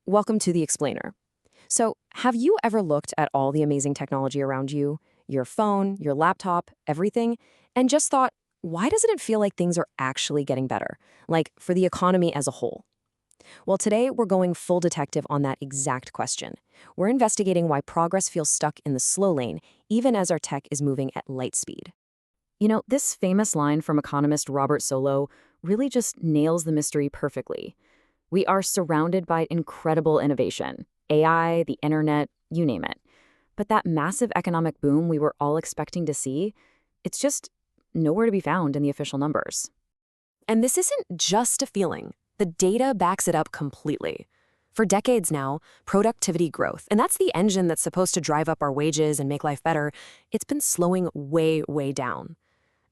Welcome to The Explainer. So, have you ever looked at all the amazing technology around you, your phone, your laptop, everything, and just thought, why doesn't it feel like things are actually getting better? Like for the economy as a whole? Well, today we're going full detective on that exact question. We're investigating why progress feels stuck in the slow lane, even as our tech is moving at light speed. This famous line from economist Robert Solow really just nails the mystery perfectly. We are surrounded by incredible innovation, AI, the internet, you name it. But that massive economic boom we were all expecting to see, it's just nowhere to be found in the official numbers. And this isn't just a feeling. The data backs it up completely. For decades now, productivity growth, and that's the engine that's supposed to drive up our wages and make life better, it's been slowing way down.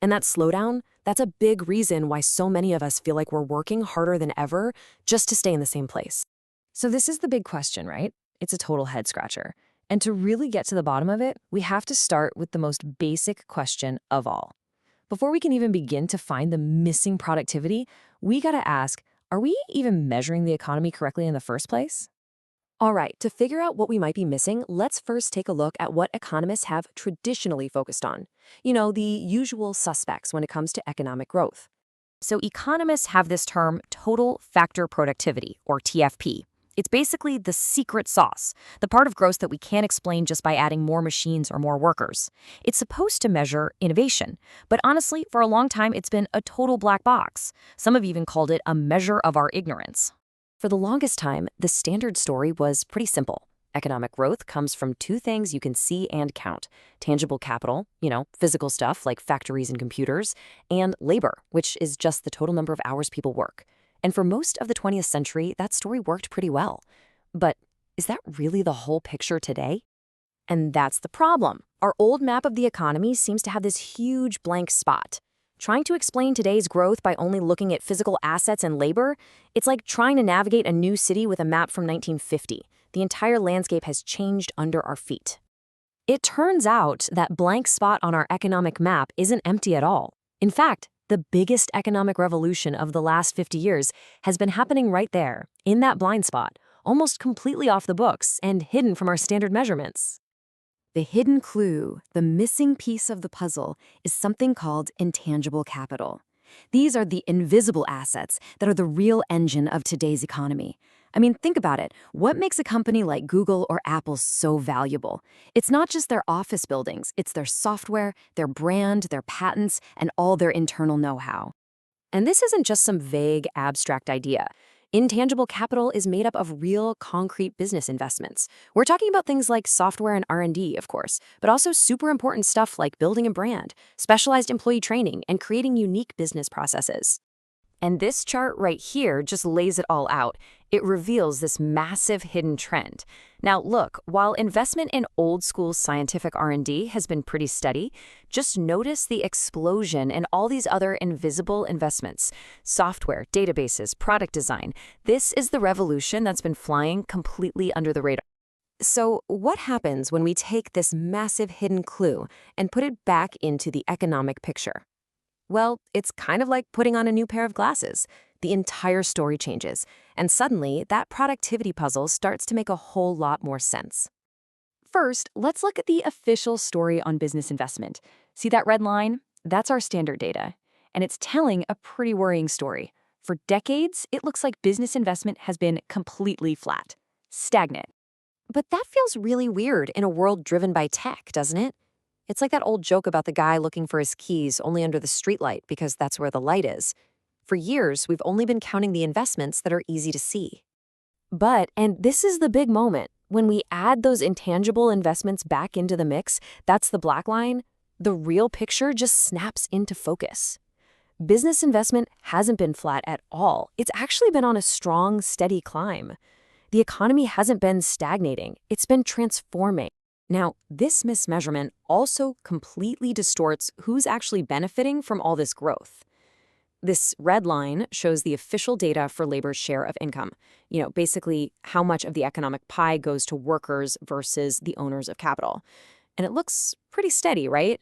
And that slowdown, that's a big reason why so many of us feel like we're working harder than ever just to stay in the same place. So this is the big question, right? It's a total head scratcher. And to really get to the bottom of it, we have to start with the most basic question of all. Before we can even begin to find the missing productivity, we gotta ask, are we even measuring the economy correctly in the first place? All right, to figure out what we might be missing, let's first take a look at what economists have traditionally focused on. The usual suspects when it comes to economic growth. So economists have this term total factor productivity, or TFP. It's basically the secret sauce, the part of growth that we can't explain just by adding more machines or more workers. It's supposed to measure innovation, but honestly, for a long time, it's been a total black box. Some have even called it a measure of our ignorance. For the longest time, the standard story was pretty simple. Economic growth comes from two things you can see and count: tangible capital, physical stuff like factories and computers, and labor, which is just the total number of hours people work. And for most of the 20th century, that story worked pretty well. But is that really the whole picture today? And that's the problem. Our old map of the economy seems to have this huge blank spot. Trying to explain today's growth by only looking at physical assets and labor, it's like trying to navigate a new city with a map from 1950. The entire landscape has changed under our feet. It turns out that blank spot on our economic map isn't empty at all. In fact, the biggest economic revolution of the last 50 years has been happening right there, in that blind spot, almost completely off the books and hidden from our standard measurements. The hidden clue, the missing piece of the puzzle, is something called intangible capital. These are the invisible assets that are the real engine of today's economy. I mean, think about it. What makes a company like Google or Apple so valuable? It's not just their office buildings, it's their software, their brand, their patents, and all their internal know-how. And this isn't just some vague, abstract idea. Intangible capital is made up of real, concrete business investments. We're talking about things like software and R&D, of course, but also super important stuff like building a brand, specialized employee training, and creating unique business processes. And this chart right here just lays it all out. It reveals this massive hidden trend. Now look, while investment in old school scientific R&D has been pretty steady, just notice the explosion in all these other invisible investments. Software, databases, product design. This is the revolution that's been flying completely under the radar. So what happens when we take this massive hidden clue and put it back into the economic picture? Well, it's kind of like putting on a new pair of glasses. The entire story changes, and suddenly that productivity puzzle starts to make a whole lot more sense. First, let's look at the official story on business investment. See that red line? That's our standard data, and it's telling a pretty worrying story. For decades, it looks like business investment has been completely flat, stagnant. But that feels really weird in a world driven by tech, doesn't it? It's like that old joke about the guy looking for his keys only under the streetlight because that's where the light is. For years, we've only been counting the investments that are easy to see. But, and this is the big moment, when we add those intangible investments back into the mix, that's the black line, the real picture just snaps into focus. Business investment hasn't been flat at all. It's actually been on a strong, steady climb. The economy hasn't been stagnating. It's been transforming. Now, this mismeasurement also completely distorts who's actually benefiting from all this growth. This red line shows the official data for labor's share of income. Basically how much of the economic pie goes to workers versus the owners of capital. And it looks pretty steady, right?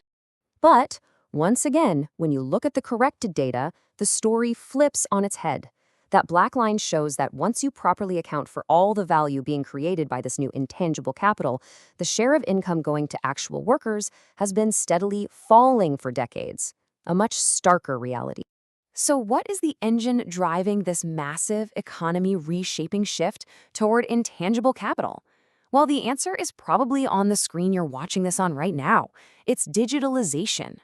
But once again, when you look at the corrected data, the story flips on its head. That black line shows that once you properly account for all the value being created by this new intangible capital, the share of income going to actual workers has been steadily falling for decades, a much starker reality. So, what is the engine driving this massive economy reshaping shift toward intangible capital? Well, the answer is probably on the screen you're watching this on right now. It's digitalization.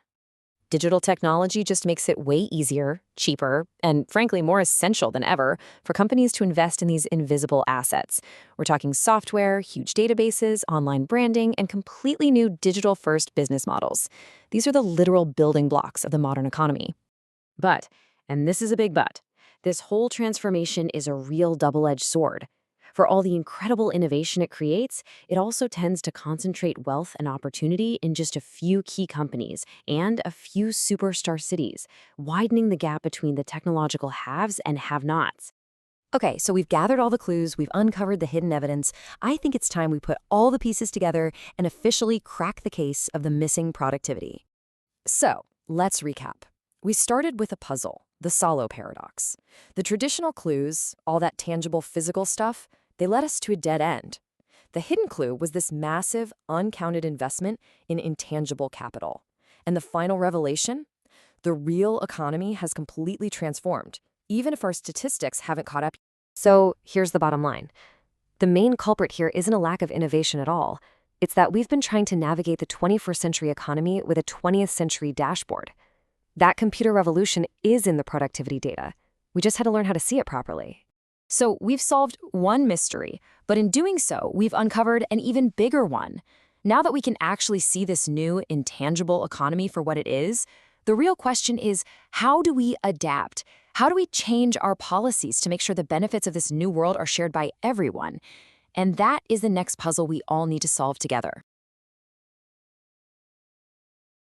Digital technology just makes it way easier, cheaper, and frankly more essential than ever for companies to invest in these invisible assets. We're talking software, huge databases, online branding, and completely new digital-first business models. These are the literal building blocks of the modern economy. But, and this is a big but, this whole transformation is a real double-edged sword. For all the incredible innovation it creates, it also tends to concentrate wealth and opportunity in just a few key companies and a few superstar cities, widening the gap between the technological haves and have-nots. Okay, so we've gathered all the clues, we've uncovered the hidden evidence. I think it's time we put all the pieces together and officially crack the case of the missing productivity. So, let's recap. We started with a puzzle, the Salo paradox. The traditional clues, all that tangible physical stuff, they led us to a dead end. The hidden clue was this massive, uncounted investment in intangible capital. And the final revelation? The real economy has completely transformed, even if our statistics haven't caught up. So here's the bottom line. The main culprit here isn't a lack of innovation at all. It's that we've been trying to navigate the 21st century economy with a 20th century dashboard. That computer revolution is in the productivity data. We just had to learn how to see it properly. So we've solved one mystery, but in doing so, we've uncovered an even bigger one. Now that we can actually see this new, intangible economy for what it is, the real question is, how do we adapt? How do we change our policies to make sure the benefits of this new world are shared by everyone? And that is the next puzzle we all need to solve together.